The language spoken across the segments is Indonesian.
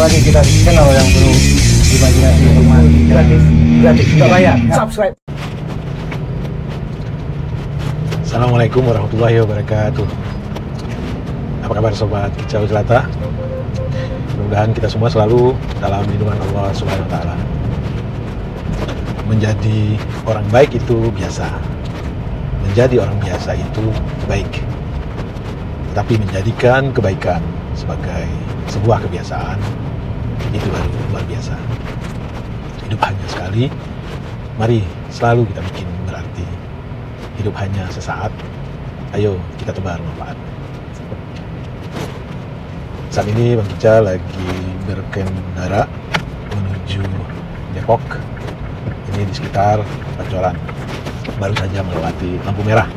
lagi kita di channel yang perlu imajinasi gratis nggak bayar. Subscribe. Assalamualaikum warahmatullahi wabarakatuh. Apa kabar sobat Kicau Jelata? Mudah-mudahan kita semua selalu dalam lindungan Allah Subhanahu wa Ta'ala. Menjadi orang baik itu biasa. Menjadi orang biasa itu baik. Tetapi menjadikan kebaikan sebagai sebuah kebiasaan itu baru luar biasa. Hidup hanya sekali. Mari selalu kita bikin berarti. Hidup hanya sesaat. Ayo kita tebar manfaat. Saat ini Bang Kica lagi berkendara menuju Depok. Ini di sekitar Pancoran. Baru saja melewati lampu merah.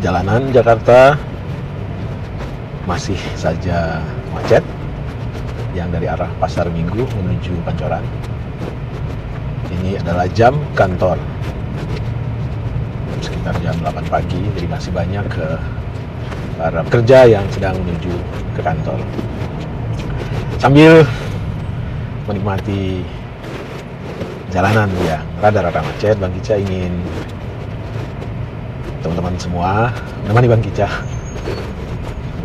Jalanan Jakarta masih saja macet. Yang dari arah Pasar Minggu menuju Pancoran. Ini adalah jam kantor. Sekitar jam 8 pagi, jadi masih banyak para pekerja yang sedang menuju ke kantor. Sambil menikmati jalanan yang rada-rada macet, Bang Kica ingin teman-teman semua menemani Bang Kica.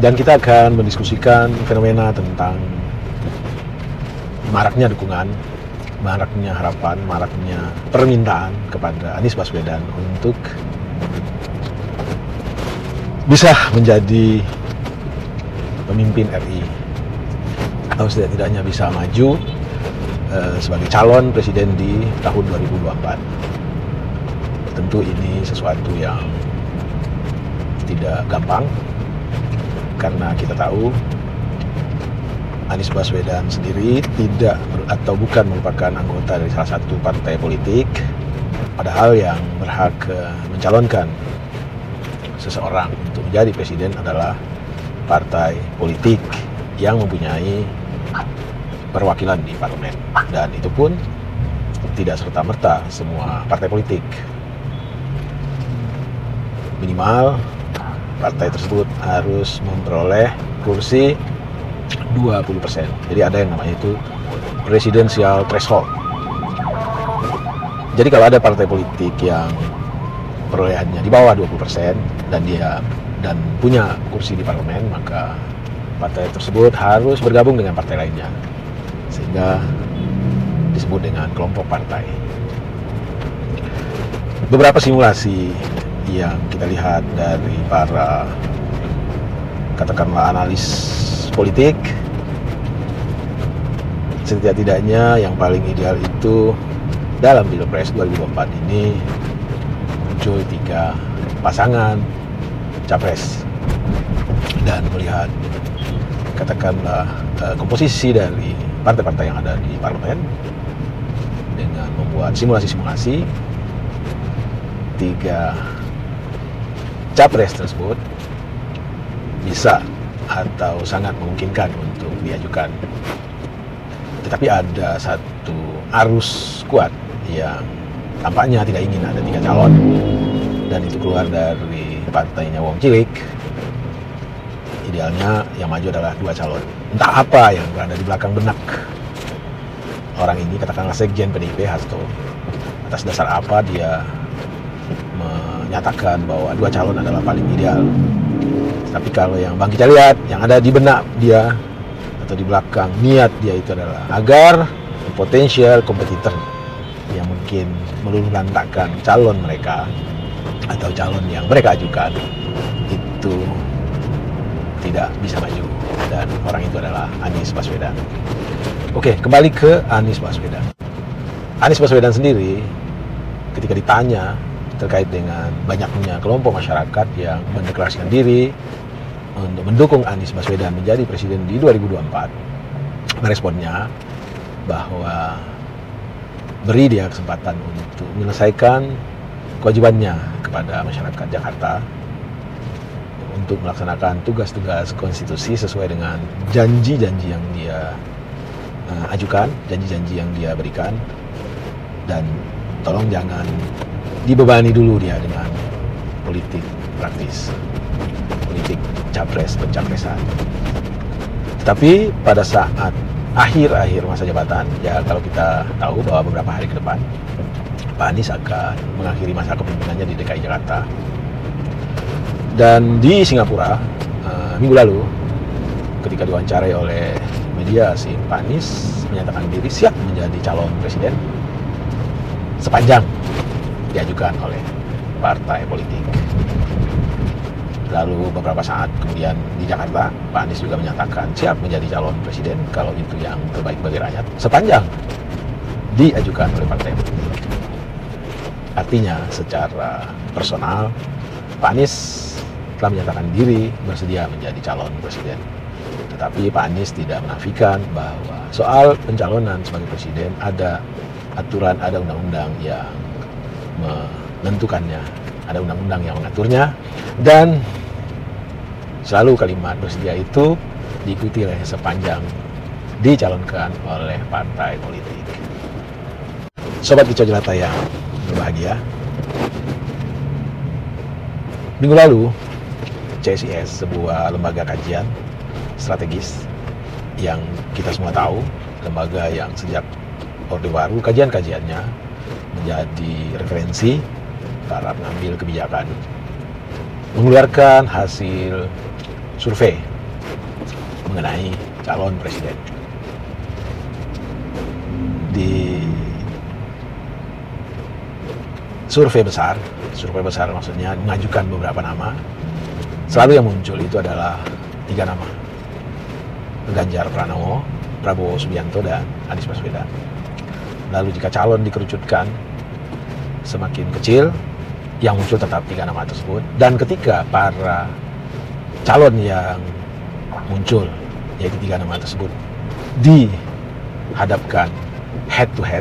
Dan kita akan mendiskusikan fenomena tentang maraknya dukungan, maraknya harapan, maraknya permintaan kepada Anies Baswedan untuk bisa menjadi pemimpin RI atau setidaknya bisa maju sebagai calon presiden di tahun 2024. Tentu ini sesuatu yang tidak gampang karena kita tahu Anies Baswedan sendiri tidak atau bukan merupakan anggota dari salah satu partai politik, padahal yang berhak mencalonkan seseorang untuk menjadi presiden adalah partai politik yang mempunyai perwakilan di parlemen, dan itu pun tidak serta-merta semua partai politik. Minimal partai tersebut harus memperoleh kursi 20%. Jadi ada yang namanya itu presidential threshold. Jadi kalau ada partai politik yang perolehannya di bawah 20% dan punya kursi di parlemen, maka partai tersebut harus bergabung dengan partai lainnya, sehingga disebut dengan kelompok partai. Beberapa simulasi yang kita lihat dari para katakanlah analis politik, setidak-tidaknya yang paling ideal itu dalam Pilpres 2024 ini muncul 3 pasangan capres, dan melihat katakanlah komposisi dari partai-partai yang ada di parlemen dengan membuat simulasi-simulasi 3 capres tersebut bisa atau sangat memungkinkan untuk diajukan. Tetapi ada satu arus kuat yang tampaknya tidak ingin ada 3 calon, dan itu keluar dari partainya Wong Cilik. Idealnya yang maju adalah 2 calon. Entah apa yang berada di belakang benak orang ini, katakanlah Sekjen PDIP Hasto. Atas dasar apa dia menyatakan bahwa 2 calon adalah paling ideal. Tapi kalau yang Bang Kica lihat, yang ada di benak dia atau di belakang niat dia itu adalah agar potensial kompetitor yang mungkin meluluhlantakkan calon mereka atau calon yang mereka ajukan itu tidak bisa maju, dan orang itu adalah Anies Baswedan. Oke, kembali ke Anies Baswedan. Anies Baswedan sendiri ketika ditanya terkait dengan banyaknya kelompok masyarakat yang mendeklarasikan diri untuk mendukung Anies Baswedan menjadi presiden di 2024, meresponnya bahwa beri dia kesempatan untuk menyelesaikan kewajibannya kepada masyarakat Jakarta untuk melaksanakan tugas-tugas konstitusi sesuai dengan janji-janji yang dia ajukan, janji-janji yang dia berikan, dan tolong jangan dibebani dulu dia dengan politik praktis, politik capres pencapresan. Tetapi pada saat akhir-akhir masa jabatan, ya kalau kita tahu bahwa beberapa hari ke depan Pak Anies akan mengakhiri masa kepemimpinannya di DKI Jakarta. Dan di Singapura minggu lalu, ketika diwawancarai oleh media asing, Pak Anies menyatakan diri siap menjadi calon presiden sepanjang diajukan oleh partai politik. Lalu beberapa saat kemudian di Jakarta, Pak Anies juga menyatakan siap menjadi calon presiden kalau itu yang terbaik bagi rakyat sepanjang diajukan oleh partai politik. Artinya secara personal, Pak Anies telah menyatakan diri bersedia menjadi calon presiden. Tetapi Pak Anies tidak menafikan bahwa soal pencalonan sebagai presiden ada aturan, ada undang-undang yang menentukannya, ada undang-undang yang mengaturnya, dan selalu kalimat bersedia itu diikuti oleh sepanjang dicalonkan oleh partai politik. Sobat Kicau Jelata yang berbahagia, minggu lalu CSIS, sebuah lembaga kajian strategis yang kita semua tahu, lembaga yang sejak Orde Baru kajian-kajiannya menjadi referensi para pengambil kebijakan, mengeluarkan hasil survei mengenai calon presiden. Di survei besar maksudnya mengajukan beberapa nama, selalu yang muncul itu adalah 3 nama: Ganjar Pranowo, Prabowo Subianto, dan Anies Baswedan. Lalu jika calon dikerucutkan semakin kecil, yang muncul tetap 3 nama tersebut. Dan ketika para calon yang muncul, yaitu 3 nama tersebut, dihadapkan head to head,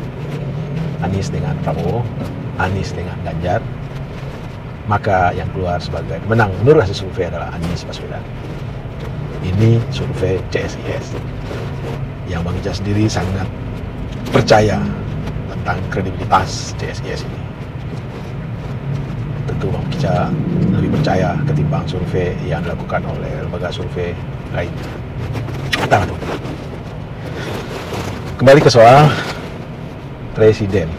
Anies dengan Prabowo, Anies dengan Ganjar, maka yang keluar sebagai pemenang menurut hasil survei adalah Anies Baswedan. Ini survei CSIS yang Bang Ica sendiri sangat percaya tentang kredibilitas CSIS ini. Tentu Bang Ica lebih percaya ketimbang survei yang dilakukan oleh lembaga survei lainnya. Kembali ke soal presiden.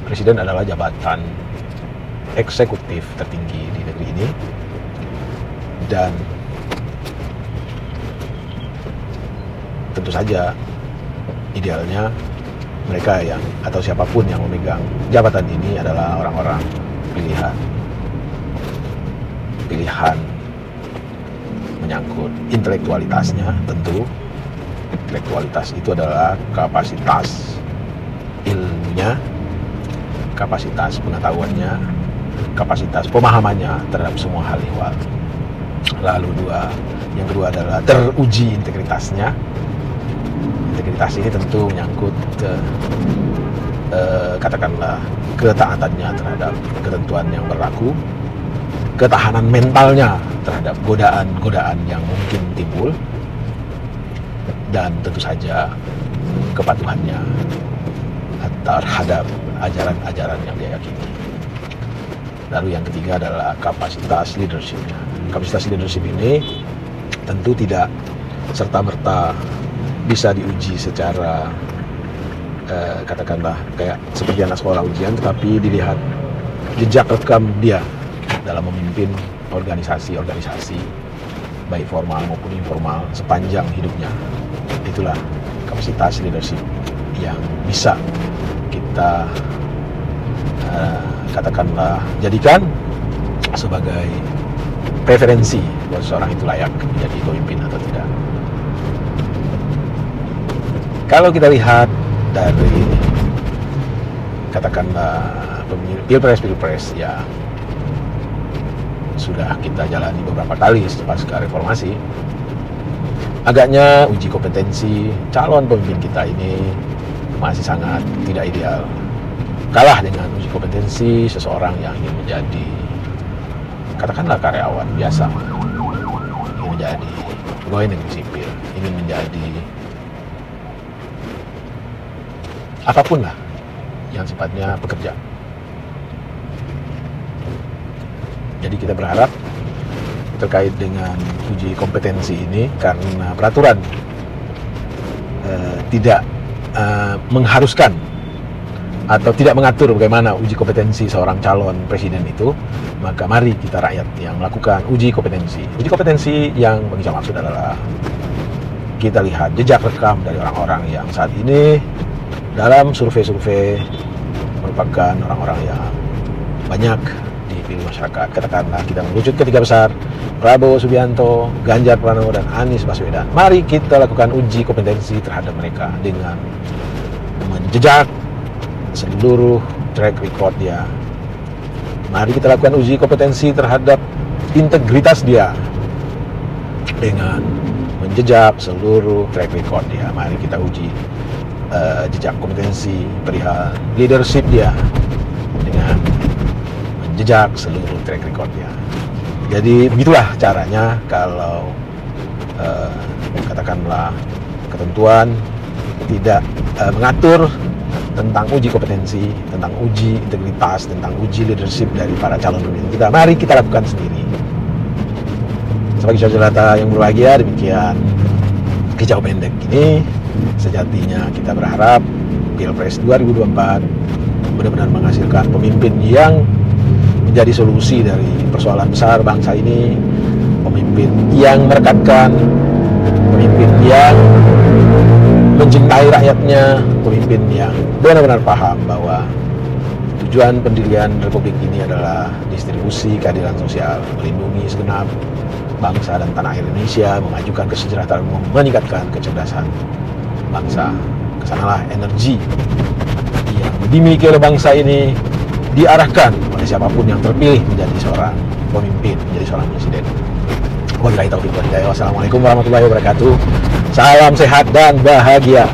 Presiden adalah jabatan eksekutif tertinggi di negeri ini, dan tentu saja idealnya mereka yang atau siapapun yang memegang jabatan ini adalah orang-orang pilihan menyangkut intelektualitasnya. Tentu intelektualitas itu adalah kapasitas ilmunya, kapasitas pengetahuannya, kapasitas pemahamannya terhadap semua hal ihwal. Lalu yang kedua adalah teruji integritasnya. Integritas ini tentu menyangkut katakanlah ketaatannya terhadap ketentuan yang berlaku, ketahanan mentalnya terhadap godaan-godaan yang mungkin timbul, dan tentu saja kepatuhannya terhadap ajaran-ajaran yang dia yakini. Lalu yang ketiga adalah kapasitas leadershipnya. Kapasitas leadership ini tentu tidak serta-merta bisa diuji secara katakanlah kayak seperti anak sekolah ujian, tetapi dilihat jejak rekam dia dalam memimpin organisasi-organisasi baik formal maupun informal sepanjang hidupnya. Itulah kapasitas leadership yang bisa kita katakanlah jadikan sebagai preferensi bahwa seseorang itu layak menjadi pemimpin atau tidak. Kalau kita lihat dari katakanlah pilpres yang sudah kita jalani beberapa kali pasca reformasi, agaknya uji kompetensi calon pemimpin kita ini masih sangat tidak ideal. Kalah dengan uji kompetensi seseorang yang ingin menjadi katakanlah karyawan biasa, ingin menjadi pegawai negeri sipil, ingin menjadi apapun lah yang sifatnya pekerja. Jadi kita berharap terkait dengan uji kompetensi ini karena peraturan tidak mengharuskan atau tidak mengatur bagaimana uji kompetensi seorang calon presiden itu, maka mari kita rakyat yang melakukan uji kompetensi. Uji kompetensi yang bagi saya maksud adalah kita lihat jejak rekam dari orang-orang yang saat ini dalam survei-survei merupakan orang-orang yang banyak dipilih masyarakat. Katakanlah kita merujuk ke 3 besar, Prabowo Subianto, Ganjar Pranowo, dan Anies Baswedan. Mari kita lakukan uji kompetensi terhadap mereka dengan menjejak seluruh track record dia. Mari kita lakukan uji kompetensi terhadap integritas dia dengan menjejak seluruh track record dia. Mari kita uji jejak kompetensi perihal leadership dia dengan menjejak seluruh track record dia. Jadi begitulah caranya kalau katakanlah ketentuan tidak mengatur tentang uji kompetensi, tentang uji integritas, tentang uji leadership dari para calon pemimpin kita. Mari kita lakukan sendiri. Sebagai saudara yang berbahagia, demikian kejauh pendek ini. Sejatinya kita berharap Pilpres 2024 benar-benar menghasilkan pemimpin yang menjadi solusi dari persoalan besar bangsa ini, pemimpin yang merekatkan, pemimpin yang mencintai rakyatnya, pemimpin yang benar-benar paham bahwa tujuan pendirian Republik ini adalah distribusi keadilan sosial, melindungi segenap bangsa dan tanah air Indonesia, memajukan kesejahteraan umum, meningkatkan kecerdasan bangsa. Kesanalah energi yang dimiliki oleh bangsa ini diarahkan oleh siapapun yang terpilih menjadi seorang pemimpin, menjadi seorang presiden. Wabillahi taufiq wal hidayah. Wassalamualaikum warahmatullahi wabarakatuh. Salam sehat dan bahagia.